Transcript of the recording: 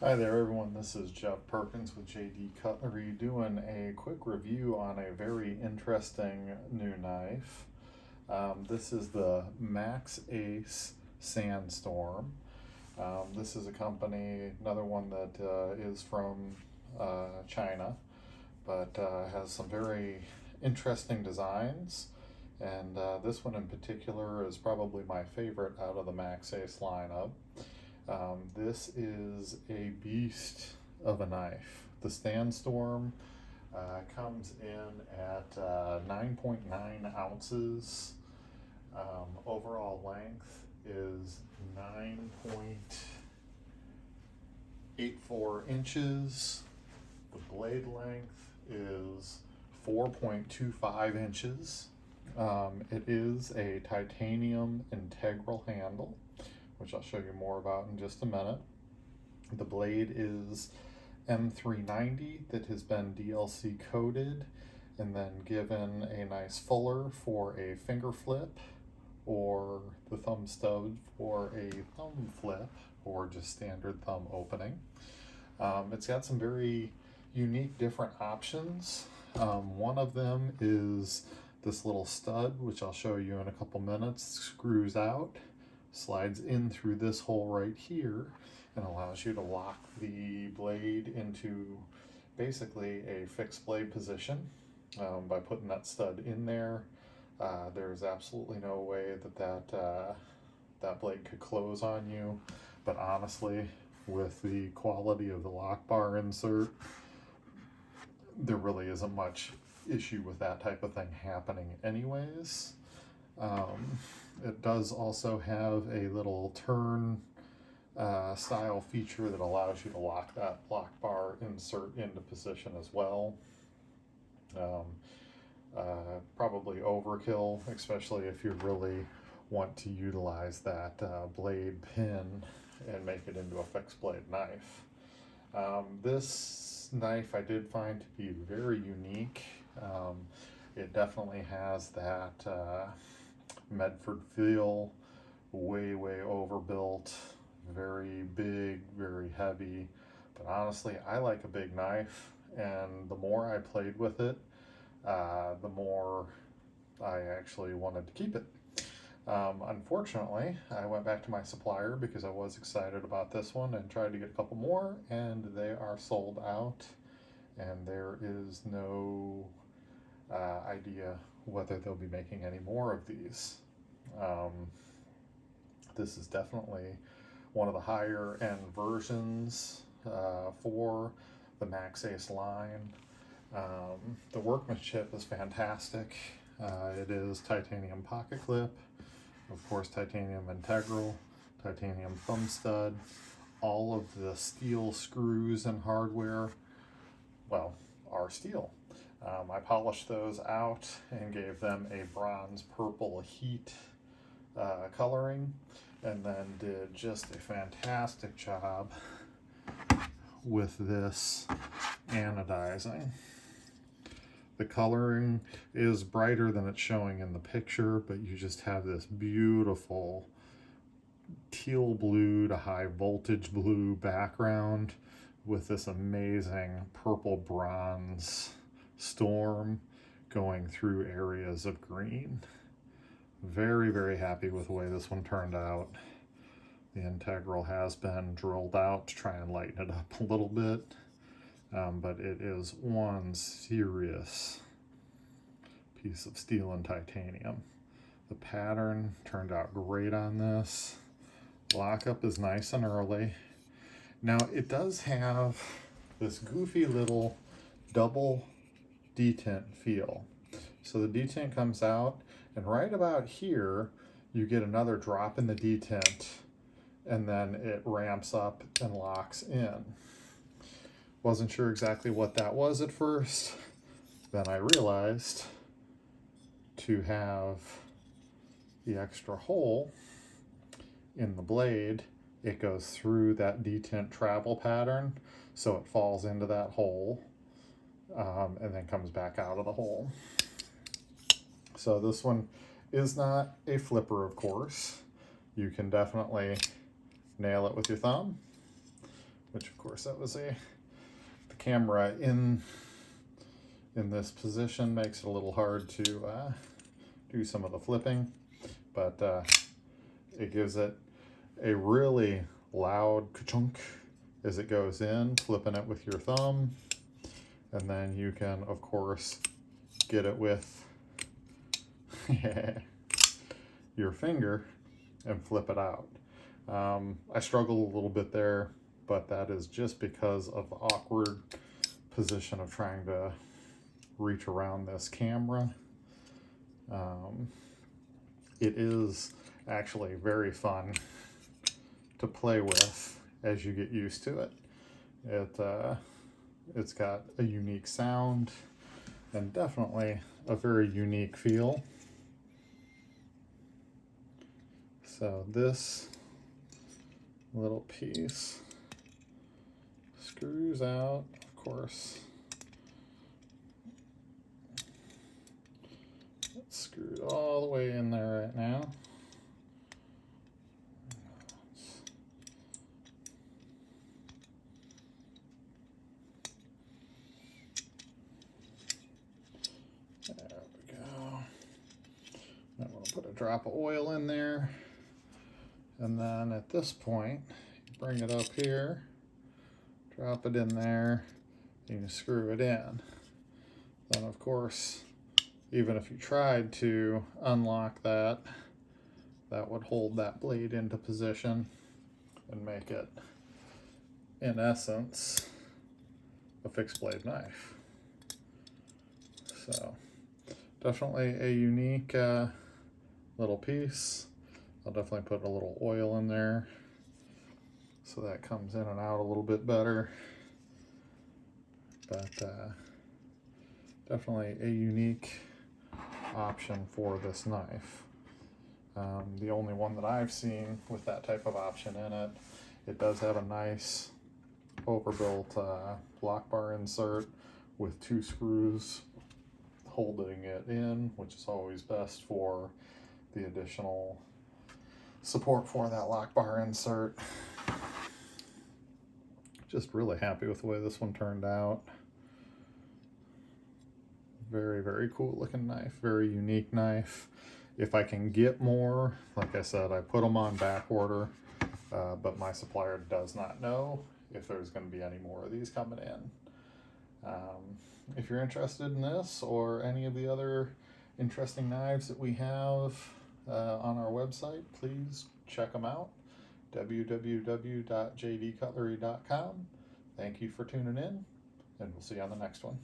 Hi there everyone, this is Jeff Perkins with JD Cutlery doing a quick review on a very interesting new knife. This is the Maxace Sandstorm. This is a company, another one that is from China, but has some very interesting designs. And this one in particular is probably my favorite out of the Maxace lineup. This is a beast of a knife. The Sandstorm comes in at 9.9 ounces. Overall length is 9.84 inches. The blade length is 4.25 inches. It is a titanium integral handle, which I'll show you more about in just a minute. The blade is M390 that has been DLC coated and then given a nice fuller for a finger flip, or the thumb stub for a thumb flip, or just standard thumb opening. It's got some very unique different options. One of them is this little stud, which I'll show you in a couple minutes, screws out, slides in through this hole right here, and allows you to lock the blade into basically a fixed blade position by putting that stud in there. There's absolutely no way that blade could close on you, but honestly, with the quality of the lock bar insert, there really isn't much issue with that type of thing happening anyways. It does also have a little turn style feature that allows you to lock that lock bar insert into position as well. Probably overkill, especially if you really want to utilize that blade pin and make it into a fixed blade knife. This knife I did find to be very unique. It definitely has that Medford feel, way overbuilt, very big, very heavy. But honestly, I like a big knife, and the more I played with it, the more I actually wanted to keep it. Unfortunately, I went back to my supplier because I was excited about this one and tried to get a couple more, and they are sold out, and there is no idea whether they'll be making any more of these. This is definitely one of the higher end versions for the Maxace line. The workmanship is fantastic. It is titanium pocket clip, of course titanium integral, titanium thumb stud. All of the steel screws and hardware, well, are steel. I polished those out and gave them a bronze purple heat coloring, and then did just a fantastic job with this anodizing. The coloring is brighter than it's showing in the picture, but you just have this beautiful teal blue to high voltage blue background with this amazing purple bronze storm going through areas of green. Very happy with the way this one turned out. The integral has been drilled out to try and lighten it up a little bit, but it is one serious piece of steel and titanium. The pattern turned out great on this. Lockup is nice and early. Now it does have this goofy little double detent feel. So the detent comes out, and right about here you get another drop in the detent, and then it ramps up and locks in. Wasn't sure exactly what that was at first. Then I realized to have the extra hole in the blade, it goes through that detent travel pattern, so it falls into that hole and then comes back out of the hole. So this one is not a flipper, of course. You can definitely nail it with your thumb, which of course that was the camera in this position makes it a little hard to do some of the flipping, but it gives it a really loud ka-chunk as it goes in, flipping it with your thumb, and then you can of course get it with your finger and flip it out. I struggle a little bit there, but that is just because of the awkward position of trying to reach around this camera. It is actually very fun to play with as you get used to it. It's got a unique sound and definitely a very unique feel. So this little piece screws out, of course. It's screwed all the way in there right now. There we go. I'm going to put a drop of oil in there. And then at this point, you bring it up here, drop it in there, and you screw it in. Then of course, even if you tried to unlock that, that would hold that blade into position and make it, in essence, a fixed blade knife. So, definitely a unique little piece. I'll definitely put a little oil in there so that comes in and out a little bit better. But definitely a unique option for this knife. The only one that I've seen with that type of option in it. It does have a nice overbuilt lock bar insert with 2 screws holding it in, which is always best for the additional support for that lock bar insert. Just really happy with the way this one turned out. Very, very cool looking knife, very unique knife. If I can get more, like I said, I put them on back order, but my supplier does not know if there's going to be any more of these coming in. If you're interested in this or any of the other interesting knives that we have on our website, please check them out. www.jdcutlery.com. Thank you for tuning in, and we'll see you on the next one.